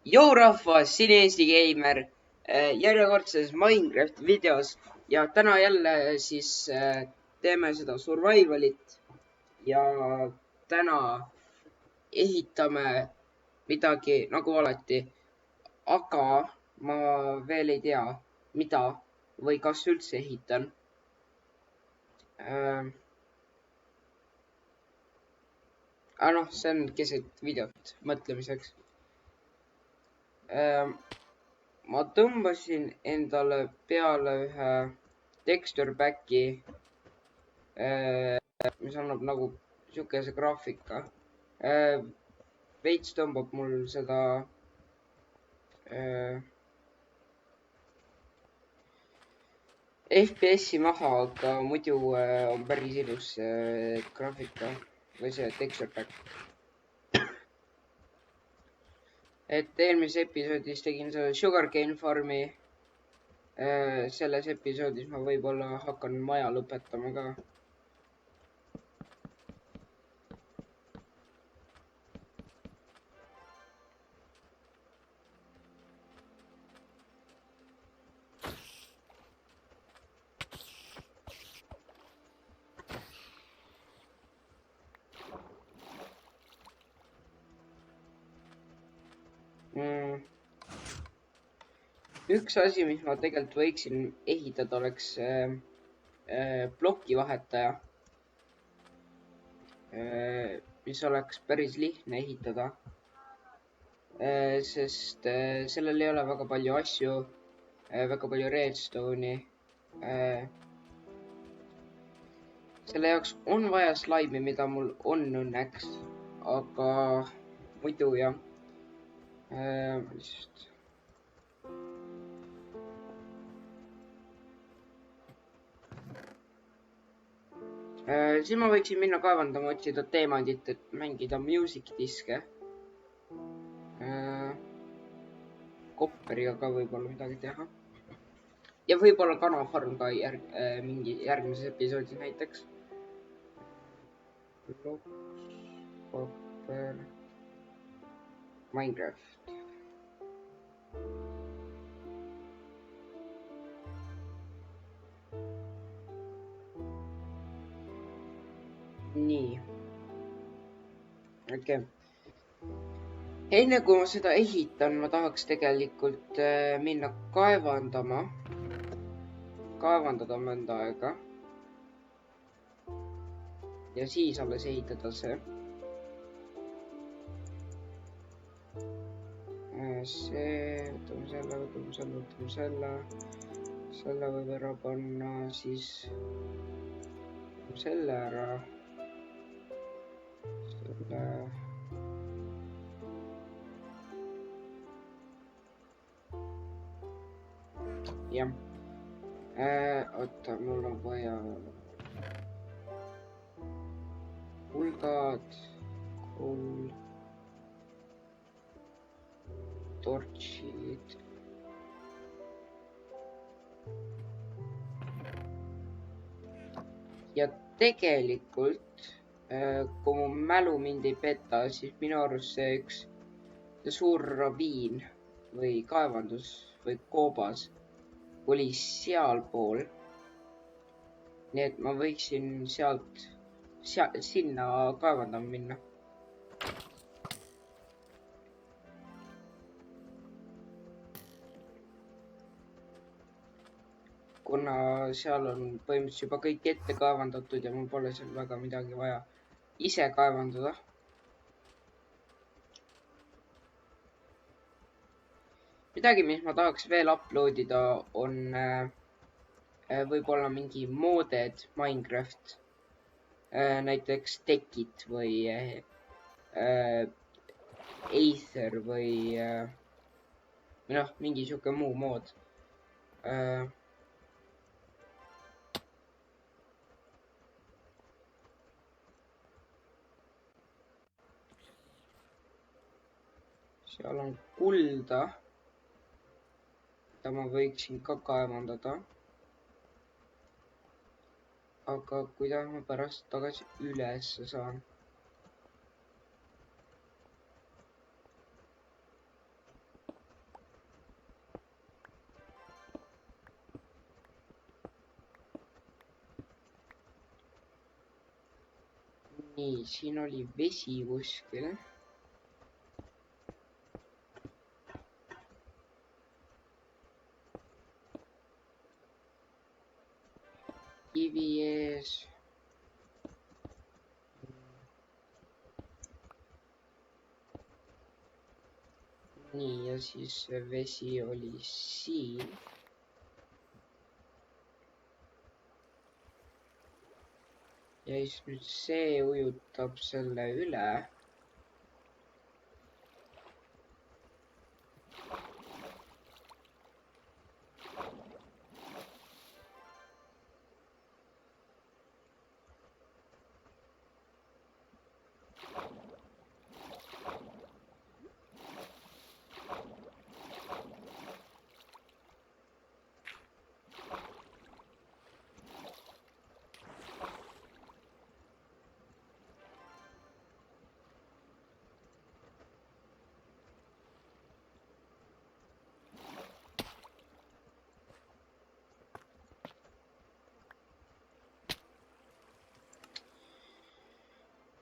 Joo rahvas, siin Eesti Geimer järjekordses Minecraft videos ja täna jälle siis teeme seda survivalit ja täna ehitame midagi nagu alati, aga ma veel ei tea, mida või kas üldse ehitan. Aga noh, see on keset videot mõtlemiseks. Ma tõmbasin endale peale ühe texture pack'i, mis annab nagu siukese graafika. Veits tõmbab mul seda FPS-i maha, aga muidu on päris ilus graafika või see texture pack. Et eelmises episoodis tegin selle Sugarcane Farmi. Selles episoodis ma võib-olla hakkan maja lõpetama ka. Üks asi, mis ma tegelikult võiksin ehitada, oleks plokivahetaja, mis oleks päris lihtne ehitada, sest sellel ei ole väga palju asju, väga palju redstone'i. Selle jaoks on vaja slaimi, mida mul on õnneks, aga muidu jah. Siis ma võiksin minna kaevandama, otsida teemandit, et mängida music diske. Kopperiga ka võib-olla midagi teha. Ja võib-olla kanafarm ka mingi järgmises episoodis näiteks. Kopper. Minecraft. Nii. Okei. Enne kui ma seda ehitan, ma tahaks tegelikult minna kaevandada mõnda aega. Ja siis alles ehitada see. Võtame selle. Selle võib ära panna, siis selle ära. Selle. Jah. Oota, mul on vaja hulgad, kool, tortšid. Ja tegelikult, kui mu mälu mind ei peta, siis minu arust see üks suur raviin või kaevandus või koobas oli sealpool. Nii et ma võiksin sinna kaevandama minna. Kuna seal on põhimõtteliselt juba kõik ette kaevandatud ja mul pole seal väga midagi vaja ise kaevandada. Midagi, mis ma tahaks veel uploadida, on võib-olla mingi mooded Minecraft. Näiteks Tekit või Aether või noh, mingi siuke muu mood. Seal on kulda, mida ma võiksin ka kaevandada. Aga kuidas ma pärast tagasi üles saan? nii, siin oli vesi kuskil. Kivi ees. nii, ja siis vesi oli siin. ja siis nüüd see ujutab selle üle.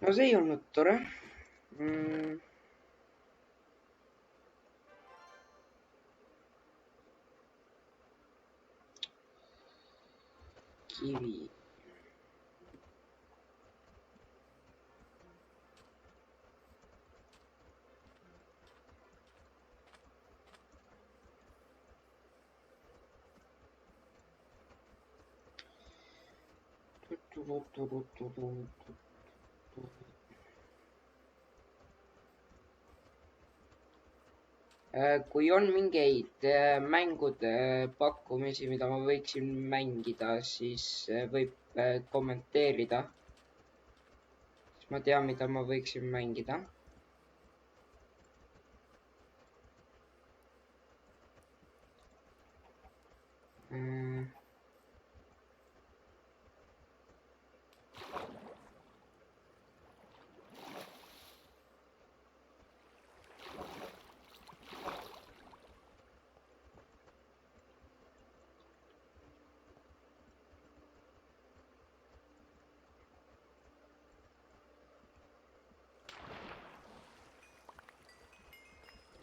no see ei olnud tore. kivi. kui on mingeid mängude pakkumisi, mida ma võiksin mängida, siis võib kommenteerida. siis ma tean, mida ma võiksin mängida.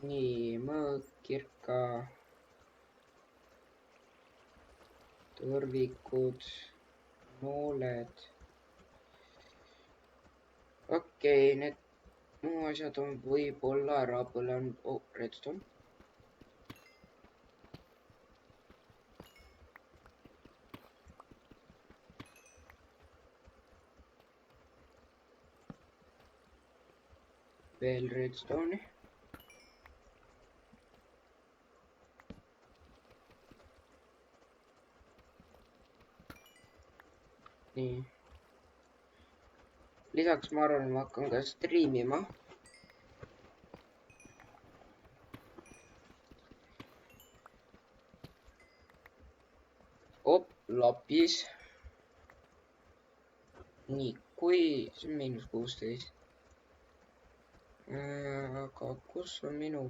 nii, mõõk, kirka, tõrvikud, nooled. okei, need muu asjad on võib-olla ära põlenud. oh, redstone. veel redstone'i. nii. lisaks ma arvan, ma hakkan ka striimima. lapis. nii, kui see on -16. aga kus on minu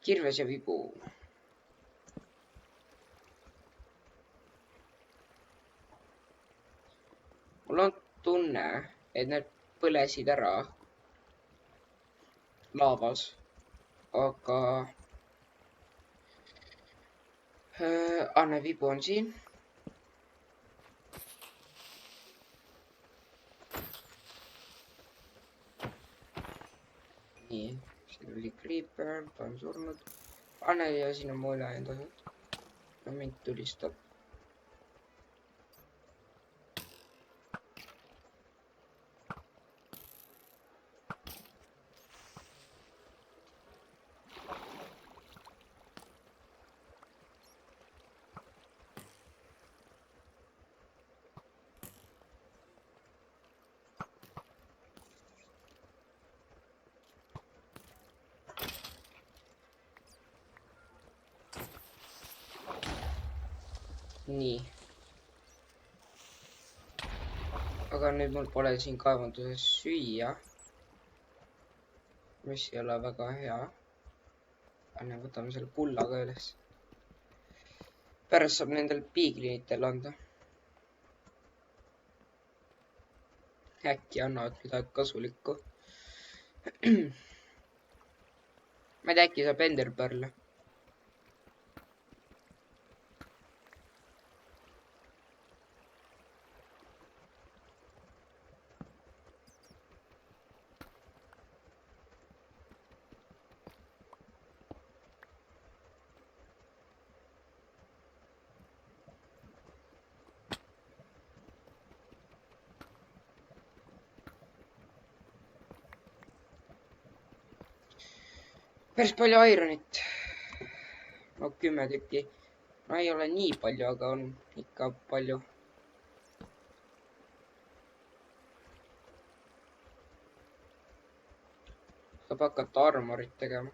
kirves ja vibu? mul on tunne, et need põlesid ära laavas, aga Anne vibu on siin. nii, siin oli creeper, ta on surnud. Anne ja siin on mu ülejäänud asjad. no mind tulistab. nii. aga nüüd mul pole siin kaevanduses süüa, mis ei ole väga hea. Anne, võtame selle pulla ka üles. pärast saab nendel piiglinitel anda. äkki annavad midagi kasulikku. ma ei tea, äkki saab enderpearl'e. päris palju ironit. no 10 tükki. no ei ole nii palju, aga on ikka palju. saab hakata armorit tegema.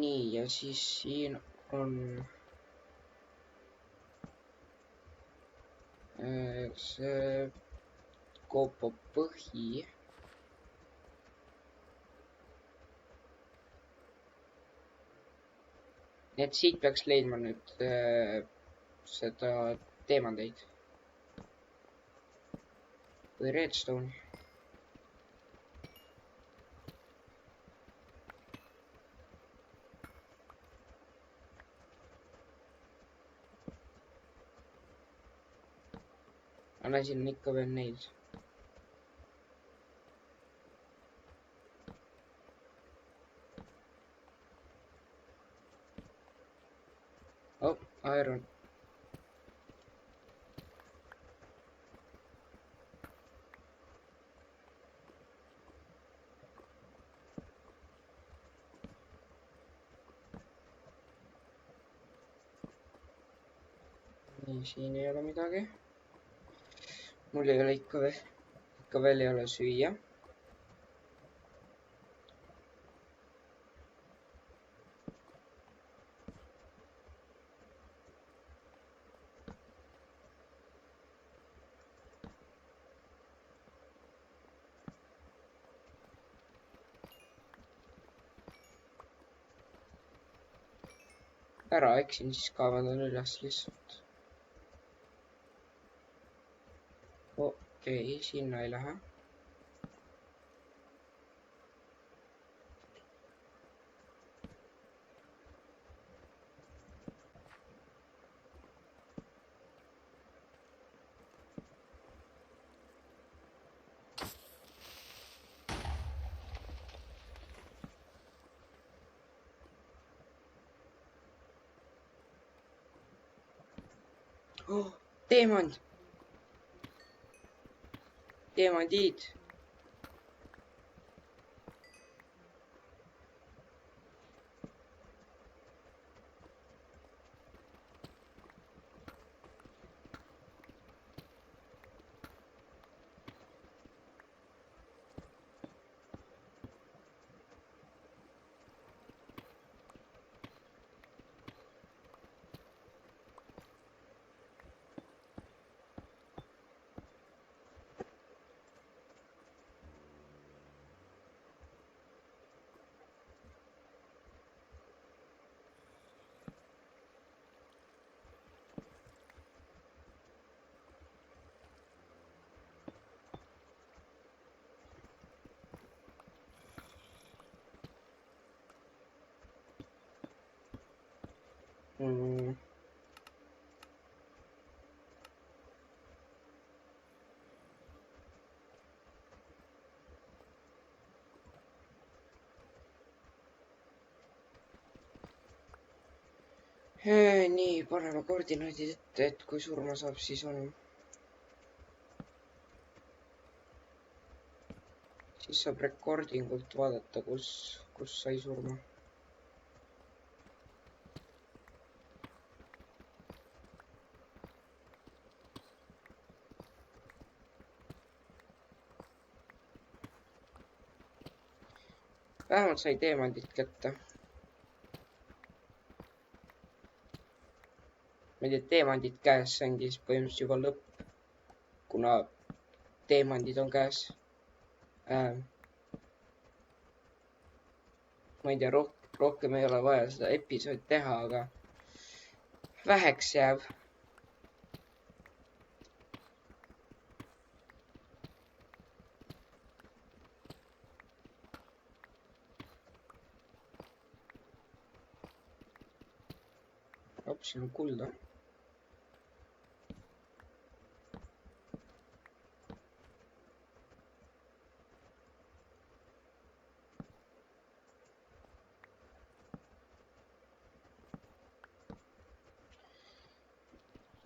nii, ja siis siin on see koopa põhi. nii et siit peaks leidma nüüd seda teemandeid või redstone'i. aga siin on ikka veel neid. oh, iron. nii, siin ei ole midagi. mul ei ole ikka veel ei ole süüa. ära eksin, siis kaevandan üles lihtsalt. okei, sinna ei lähe. oh, teemant. teemandid. nii, paneme koordinaadid ette, et kui surma saab, siis on. siis saab recordingult vaadata, kus sai surma. vähemalt sai teemandit kätte. ma ei tea, teemandid käes, see ongi siis põhimõtteliselt juba lõpp, kuna teemandid on käes. Ma ei tea, rohkem ei ole vaja seda episoodi teha, aga väheks jääb. Siin on kulda.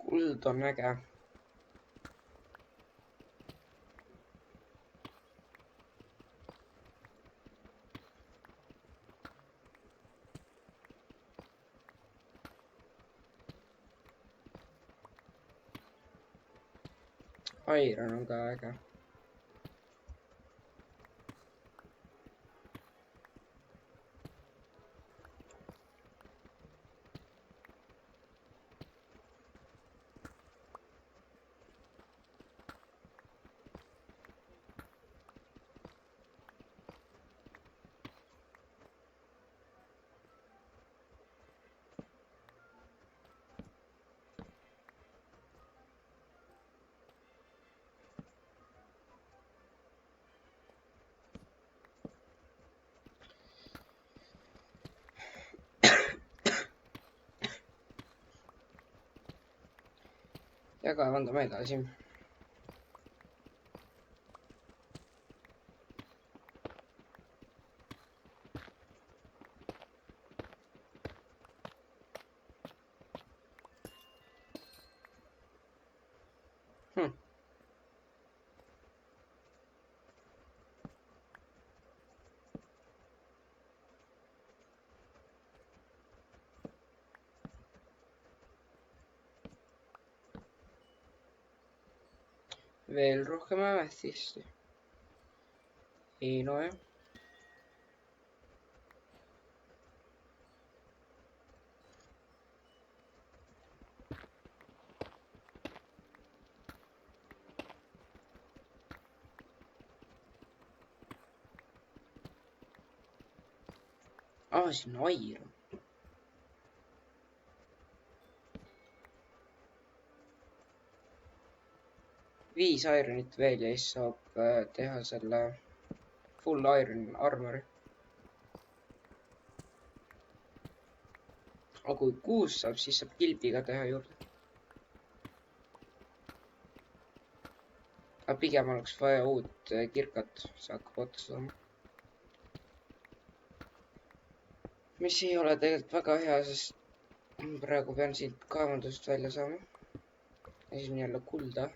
Kuld on äge. Iron on ka äge. Ja kaevandame edasi. Veel rohkem amethisti. Ei nojah. Siin on iron. Viis ironit veel ja siis saab teha selle full iron armori. Aga kui 6 saab, siis saab kilbiga teha juurde. Aga pigem oleks vaja uut kirkat, see hakkab otsa saama. Mis ei ole tegelikult väga hea, sest praegu pean siit kaevandust välja saama. Ja siis on jälle kulda.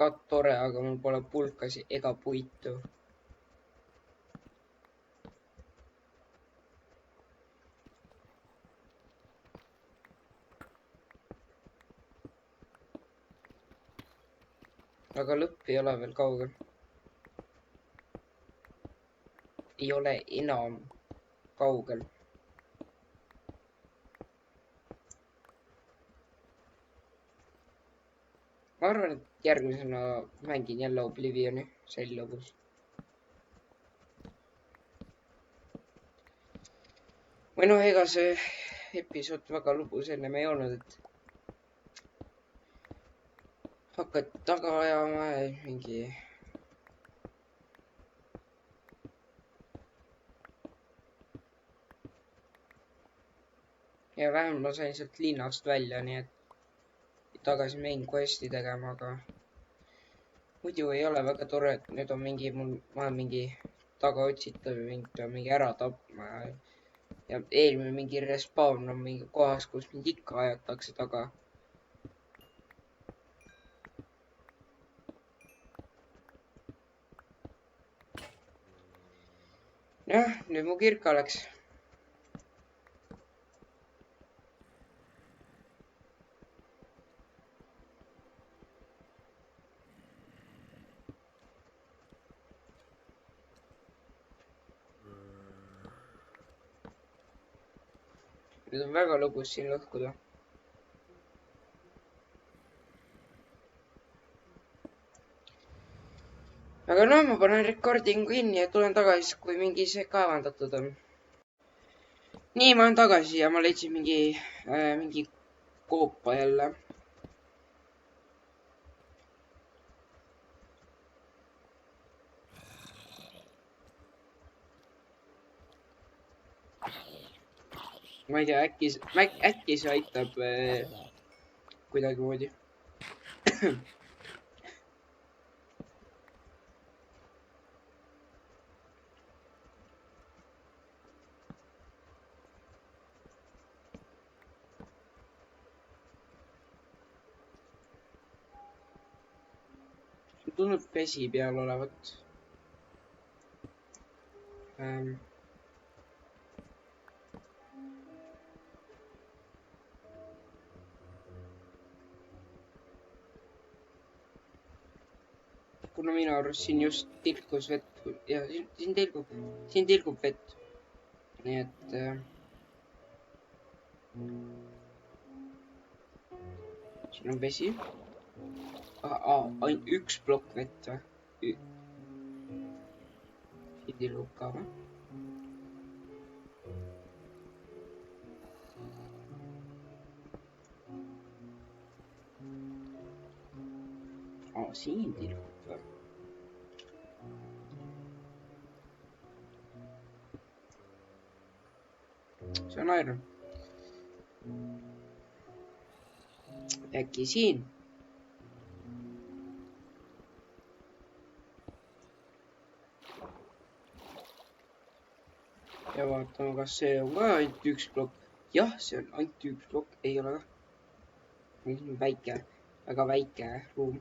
Ka tore, aga mul pole pulkasi ega puitu. Aga lõpp ei ole veel kaugel. Ei ole enam kaugel. Ma arvan, et järgmisena mängin jälle Oblivioni sel lõbus. Või noh, ega see episood väga lõbus ennem ei olnud, et hakkad taga ajama ja mingi ja vähemalt ma sain sealt linnast välja, nii et tagasi main quest'i tegema, aga muidu ei ole väga tore, et nüüd on mingi, ma olen mingi tagaotsitav ja pean mingi ära tapma ja eelmine mingi respawn on mingi kohas, kus mind ikka ajatakse taga. jah, nüüd mu kirka läks. nüüd on väga lõbus siin lõhkuda. aga no ma panen recording kinni ja tulen tagasi, kui mingi see kaevandatud on. nii, ma olen tagasi ja ma leidsin mingi koopa jälle. ma ei tea, äkki see aitab kuidagimoodi. tundub vesi peal olevat. kuna minu arust siin just tilkus vett ja siin tilgub vett. nii et siin on vesi. ainult üks plokk vett või? siin tilgub ka või? siin tilgub või? see on iron. äkki siin? ja vaatame, kas see on ka ainult üks plokk. jah, see on ainult üks plokk, ei ole ka. see on väike, väga väike ruum.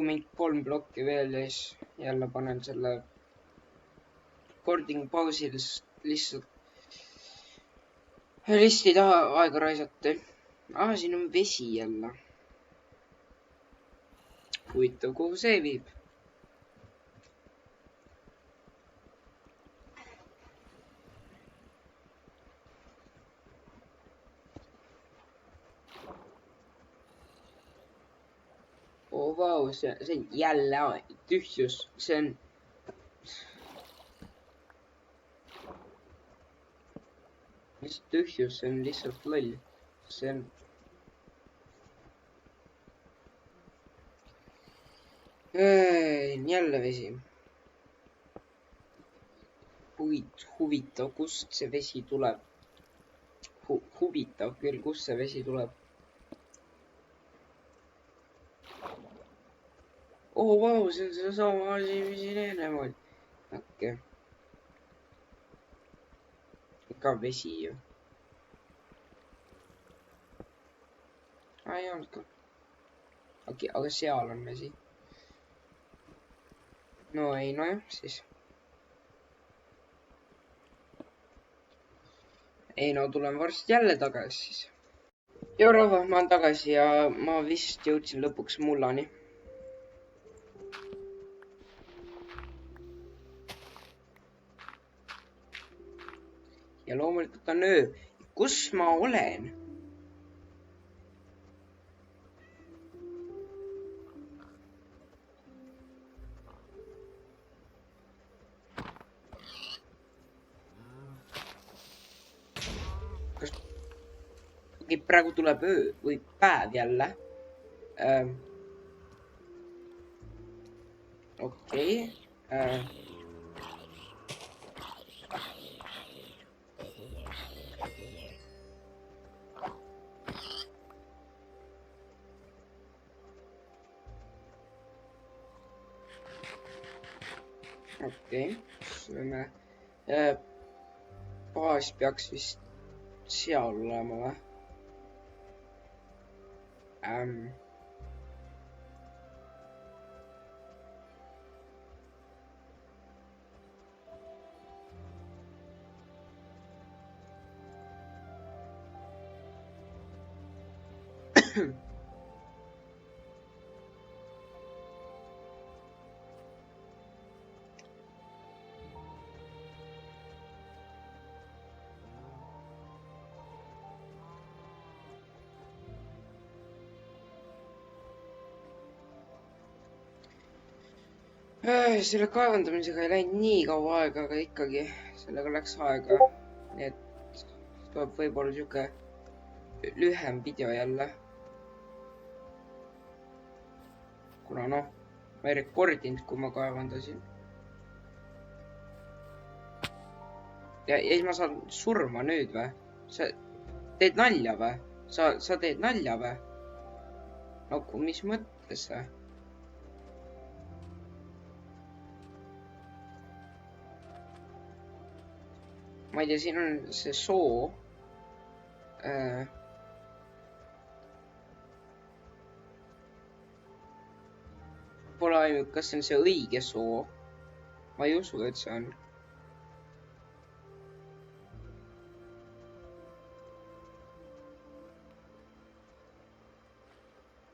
mingi 3 plokki veel ja siis jälle panen selle recording pausil lihtsalt listi taha aega raisata. siin on vesi jälle. huvitav, kuhu see viib? Vau, see on jälle tühjus, see on. mis tühjus, see on lihtsalt loll, see on. jälle vesi. huvitav, kust see vesi tuleb? huvitav küll, kust see vesi tuleb? vau, see on seesama asi, mis siin ennem oli. okei. ikka vesi ju. ei olnud ka. okei, aga seal on vesi. no ei, nojah, siis. ei no, tulen varsti jälle tagasi siis. joo rahva, ma olen tagasi ja ma vist jõudsin lõpuks mullani. ja loomulikult on öö. kus ma olen? kas praegu tuleb öö või päev jälle? okei. okei, võime. baas peaks vist seal olema või? selle kaevandamisega ei läinud nii kaua aega, aga ikkagi sellega läks aega. Nii et tuleb võib-olla siuke lühem video jälle. Kuna noh, ma ei rekordinud, kui ma kaevandasin. Ja siis ma saan surma nüüd või? Sa teed nalja või? Sa teed nalja või? Nagu mis mõttes või? Ma ei tea, siin on see soo. Pole ainult, kas see on see õige soo. Ma ei usu, et see on.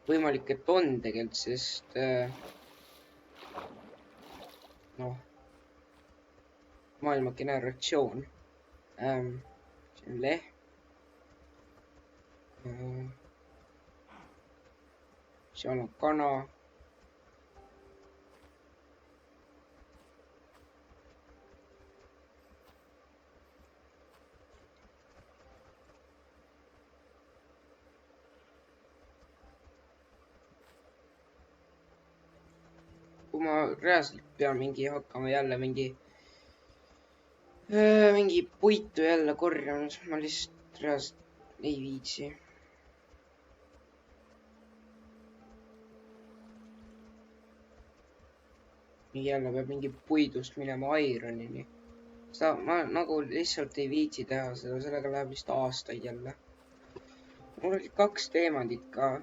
Võimalik, et on tegelikult, sest noh, maailma generatsioon. See on lehm. Seal on kana. Kui ma reaalselt pean hakkama jälle mingi puitu jälle korjama, siis ma lihtsalt reaalselt ei viitsi. Jälle peab mingi puidust minema ironini. Seda ma nagu lihtsalt ei viitsi teha seda, sellega läheb vist aastaid jälle. Mul oli 2 teemandit ka.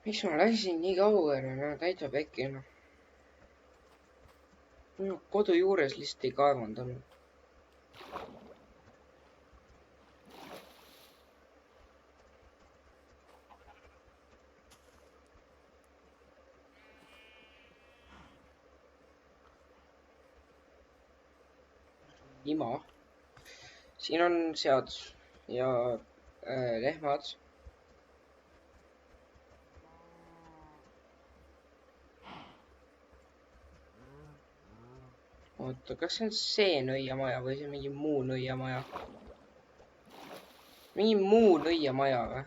Miks ma läksin nii kaugele, no täitsa pekki, noh. Kodu juures lihtsalt ei kaevandanud. Ima. Siin on sead ja lehmad. Oota, kas see on see nõiamaja või see mingi muu nõiamaja? Mingi muu nõiamaja või?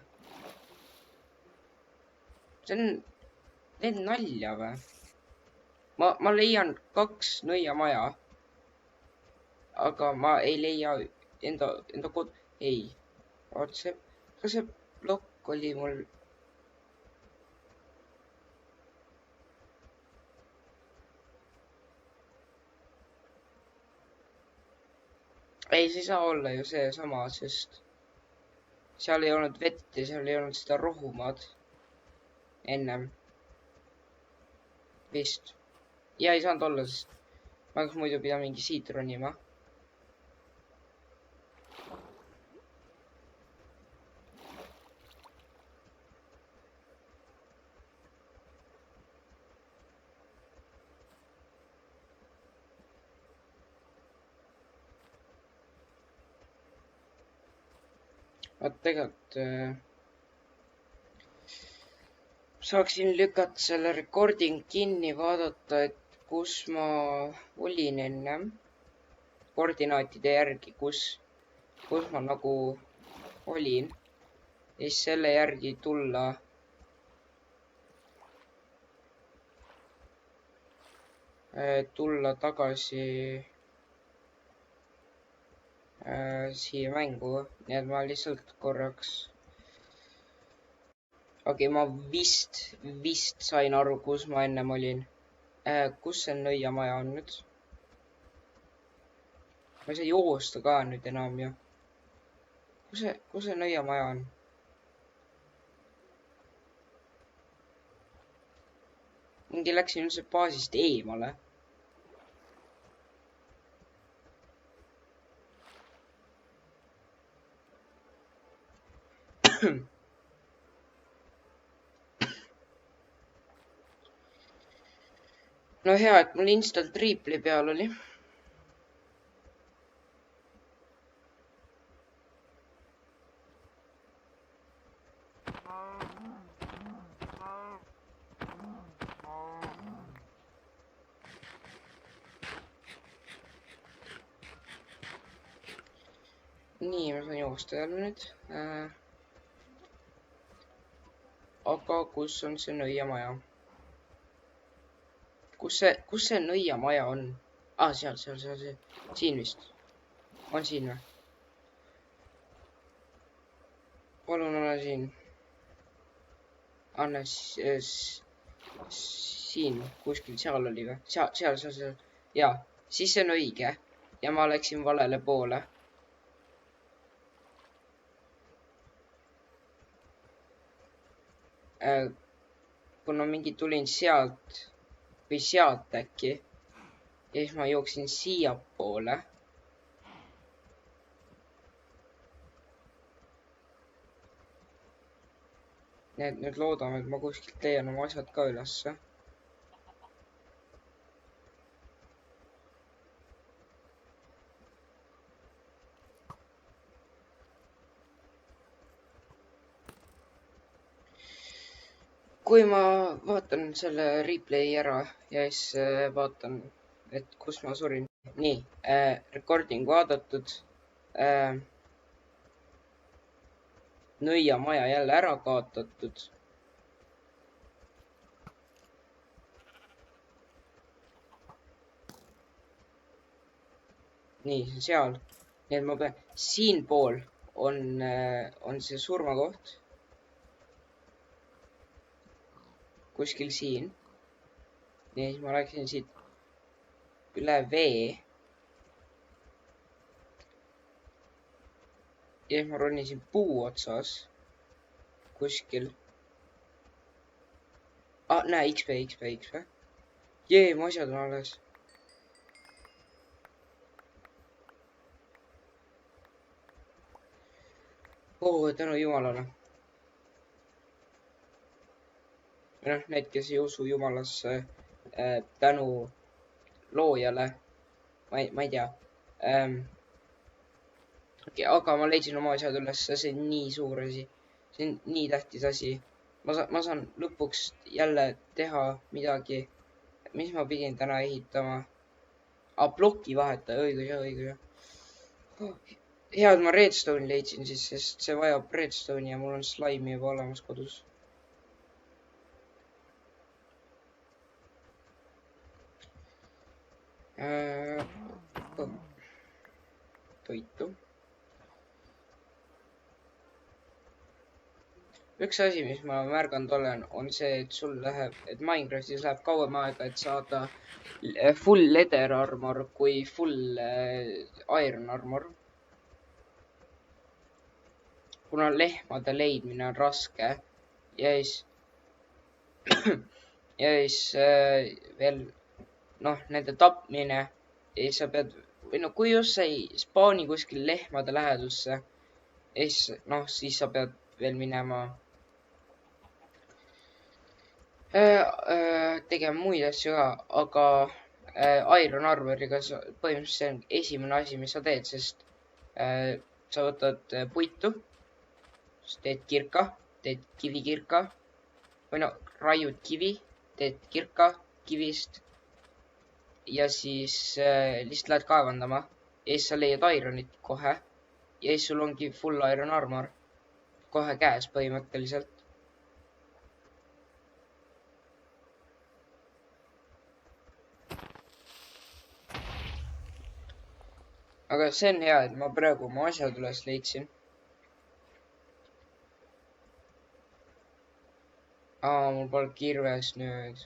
See on... Teed nalja või? Ma leian 2 nõiamaja. Aga ma ei leia enda kod... Ei. Oot see... Kas see plokk oli mul... Ei, see ei saa olla ju seesama, sest seal ei olnud vett ja seal ei olnud seda rohumaad ennem. Vist. Ja ei saanud olla, sest ma oleks muidu pidanud mingi siit ronima. Vaat tegelikult saaksin lükata selle recording kinni, vaadata, et kus ma olin ennem. Koordinaatide järgi, kus ma nagu olin. Ja siis selle järgi tulla tagasi siia mängu, nii et ma lihtsalt korraks. Okei, ma vist sain aru, kus ma ennem olin. Kus see nõiamaja on nüüd? ma ei saa joosta ka nüüd enam ju. kus see nõiamaja on? mingi läksin üldse baasist eemale. no hea, et mul instant replay peal oli. nii, ma saan joosta jälle nüüd. aga kus on see nõiamaja? kus see nõiamaja on? seal. siin vist. on siin või? palun ole siin. Anne, siin kuskil seal oli või? seal. jaa, siis see on õige. ja ma läksin valele poole. kuna mingi tulin sealt või sealt äkki. ja siis ma jooksin siiapoole. nii et nüüd loodame, et ma kuskilt leian oma asjad ka ülesse. kui ma vaatan selle replay ära ja siis vaatan, et kus ma surin. nii, recording vaadatud. nõiamaja jälle ära kaotatud. nii, see on seal. nii et ma pean, siinpool on see surmakoht. kuskil siin. nii, siis ma läksin siit üle vee. ja siis ma ronisin puu otsas. kuskil. näe, XP. jee, mu asjad on alles. tänu jumalale. noh, need, kes ei usu jumalasse, tänu loojale, ma ei tea. aga ma leidsin oma asjad üles, see on nii suur asi, see on nii tähtis asi. ma saan lõpuks jälle teha midagi, mis ma pidin täna ehitama. ploki vahetaja, õigus. hea, et ma redstone'i leidsin siis, sest see vajab redstone'i ja mul on slaimi juba olemas kodus. toitu. üks asi, mis ma märganud olen, on see, et Minecraftis läheb kauem aega, et saada full leather armor kui full iron armor. kuna lehmade leidmine on raske ja siis veel nende tapmine ja sa pead, või kui just sa ei spaani kuskil lehmade lähedusse, siis sa pead veel minema tegema muid asju ka, aga Iron Armoriga põhimõtteliselt see on esimene asi, mis sa teed, sest sa võtad puitu, teed kirka, teed kivikirka või raiud kivi, teed kirka kivist ja siis lihtsalt lähed kaevandama ja siis sa leiad Ironit kohe ja siis sul ongi full Iron Armor kohe käes põhimõtteliselt. aga see on hea, et ma praegu oma asjad üles leidsin. mul pole kirves nüüd.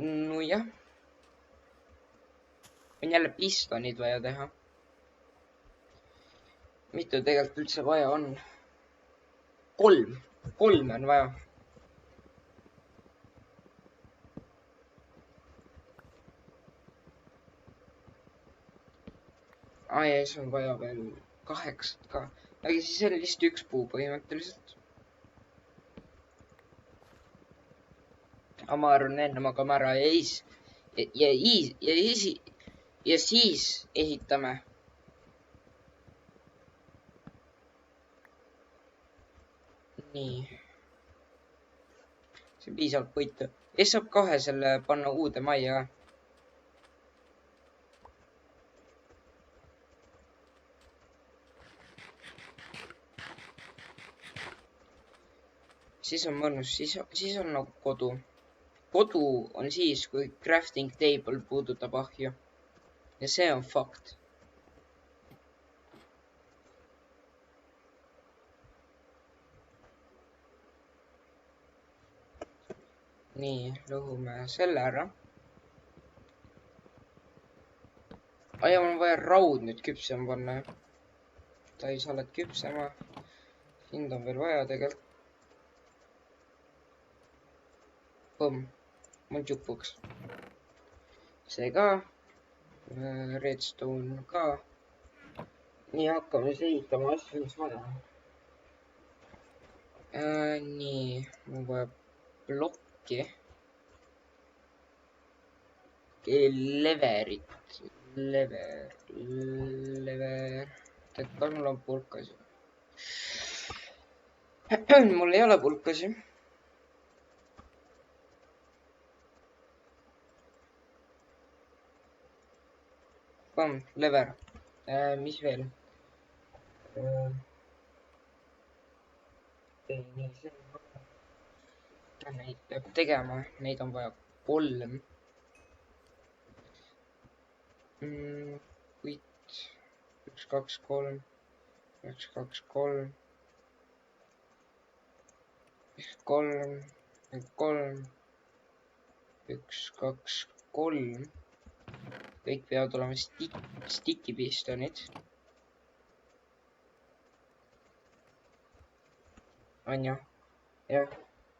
nojah. on jälle pistonid vaja teha. Mitu tegelikult üldse vaja on? 3 on vaja. Ja siis on vaja veel 8 ka. Aga siis on lihtsalt 1 puu põhimõtteliselt. Ma arvan, enne magame ära ja siis ehitame. Nii. See piisavalt puitu. Ja saab kohe selle panna uude majja. Siis on mõnus, siis on nagu kodu. Kodu on siis, kui crafting table puudutab ahju. Ja see on fakt. Nii, lõhume selle ära. Ja mul on vaja raud nüüd küpsema panna. Ta ei saa oled küpsema. Sind on veel vaja tegelikult. Põmm. Mul tšupuks. See ka. Redstone ka. Nii, hakkame siis ehitama asju, mis vaja. Nii, mul vaja plokki. Leverit. Lever. Tead, kas mul on pulkasi? Mul ei ole pulkasi. Lever. Mis veel? Nii, neid peab tegema. Neid on vaja 3. Puit. 1, 2, 3. 1, 2, 3. 3. 3. 1, 2, 3. Kõik peavad olema sticky pistonid. On ju? Jah,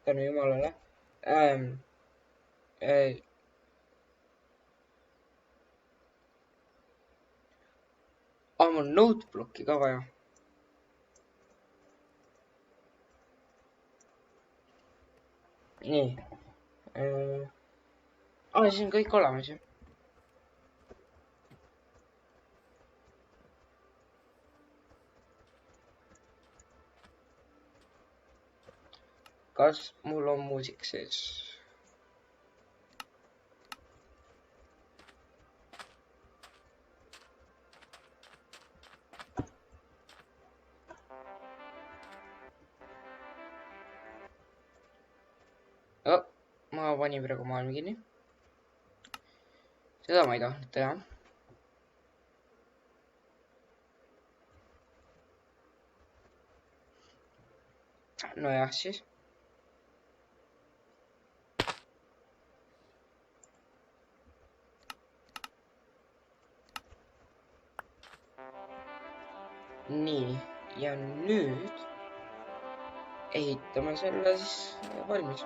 tänu jumalale. Mul noteblocki ka vaja. Nii. Siis on kõik olemas ju. Kas mul on muusik sees? Ma panin praegu maailma kinni. Seda ma ei tahtnud teha. Nojah siis. Nii, ja nüüd ehitame selle siis valmis.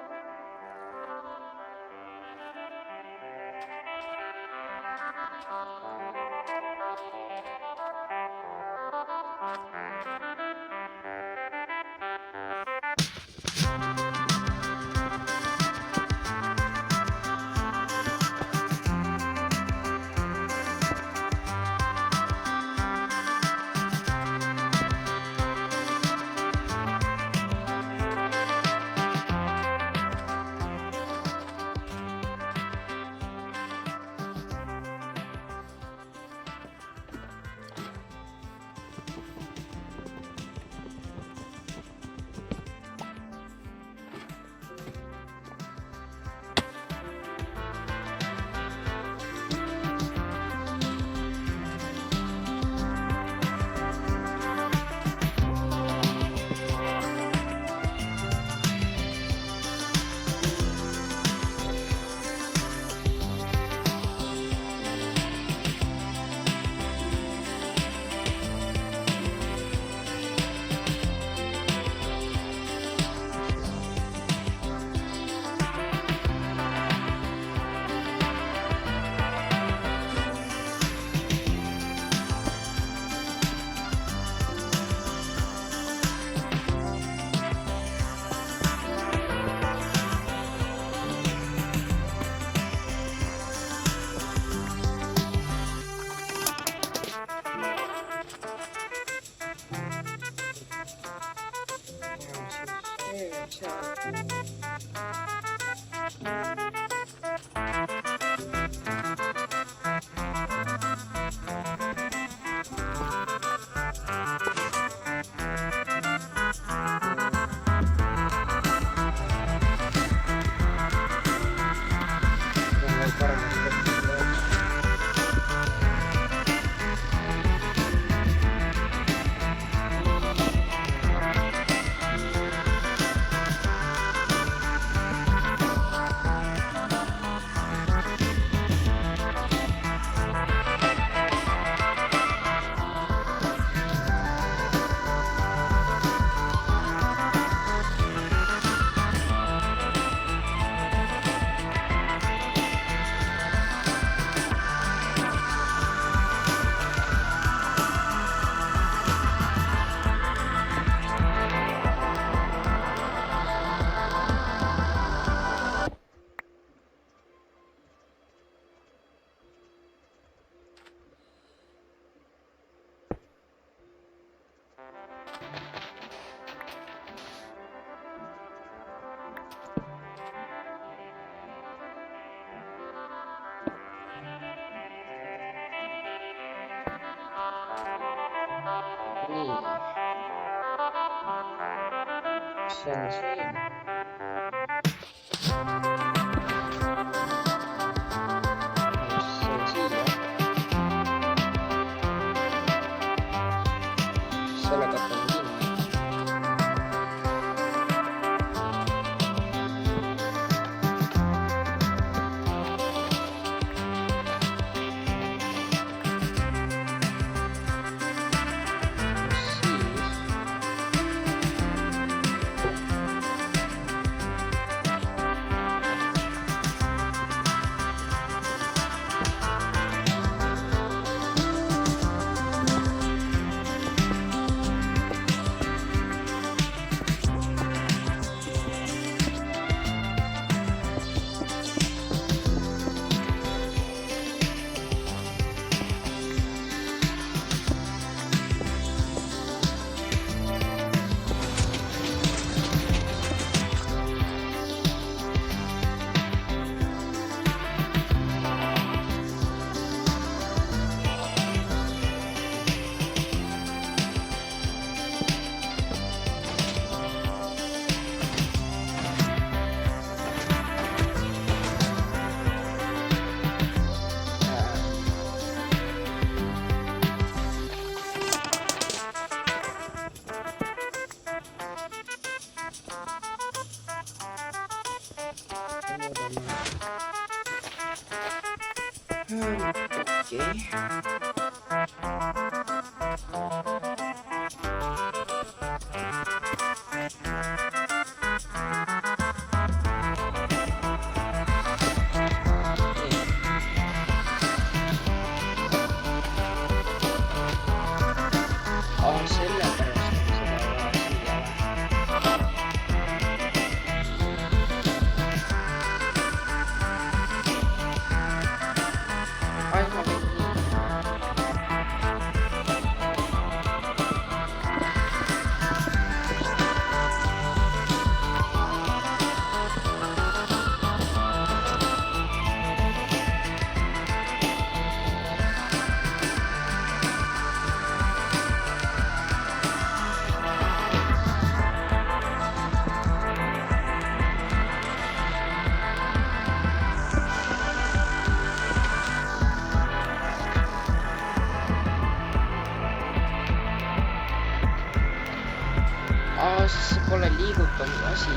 See pole liigutamise asi.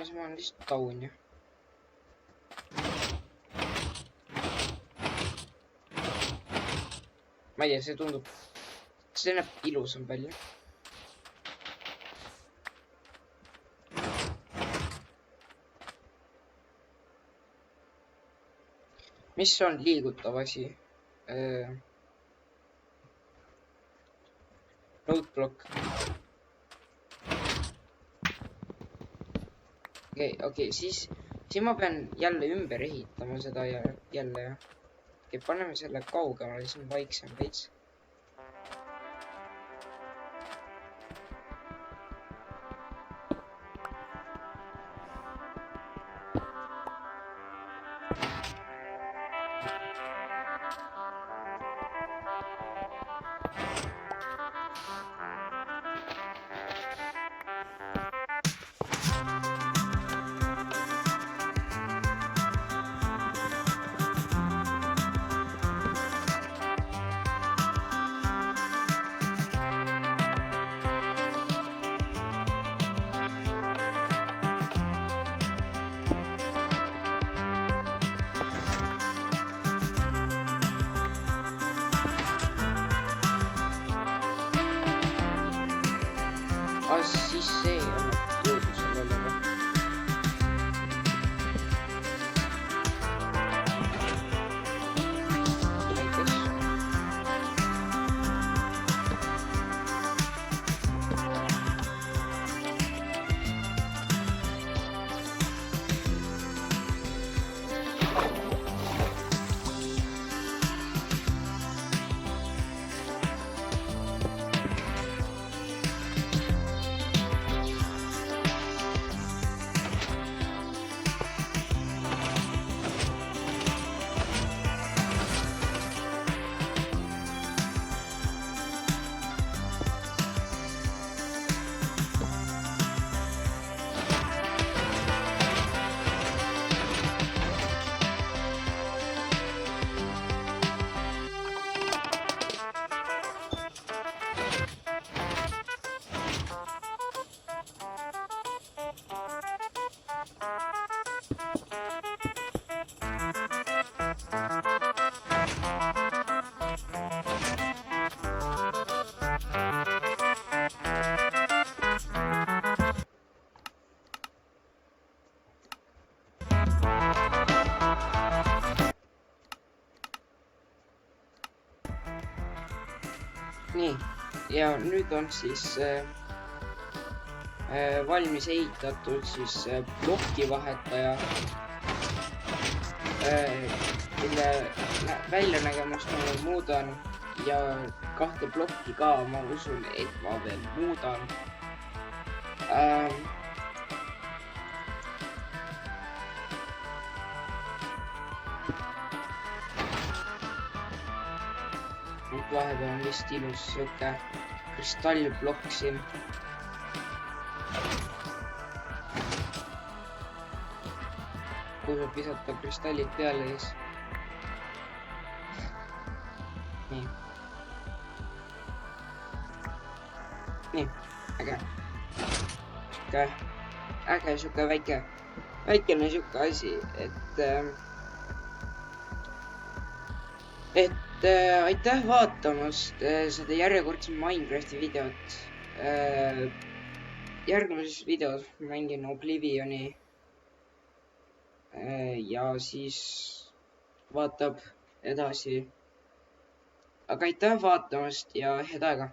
See ma olen lihtsalt taun ju. Ma ei tea, see näeb ilusam välja. Mis on liigutav asi? Roadblock. Okei, siis ma pean jälle ümber ehitama seda jälle. Okei, paneme selle kaugemale, siis on vaiksem veits. 1, Siis see on jõudnud sellele või? Nii, ja nüüd on siis valmis ehitatud siis plokivahetaja, mille väljanägemust ma veel muudan ja 2 plokki ka, ma usun, et ma veel muudan. Nüüd vahepeal on vist ilus siuke kristallblokk siin. Kui saab visata kristallid peale siis. Nii. Nii, äge. Äge siuke väikene siuke asi, et aitäh vaatamast seda järjekordset Minecrafti videot. Järgmises videos mängin Oblivioni ja siis vaatab edasi. Aga aitäh vaatamast ja head aega!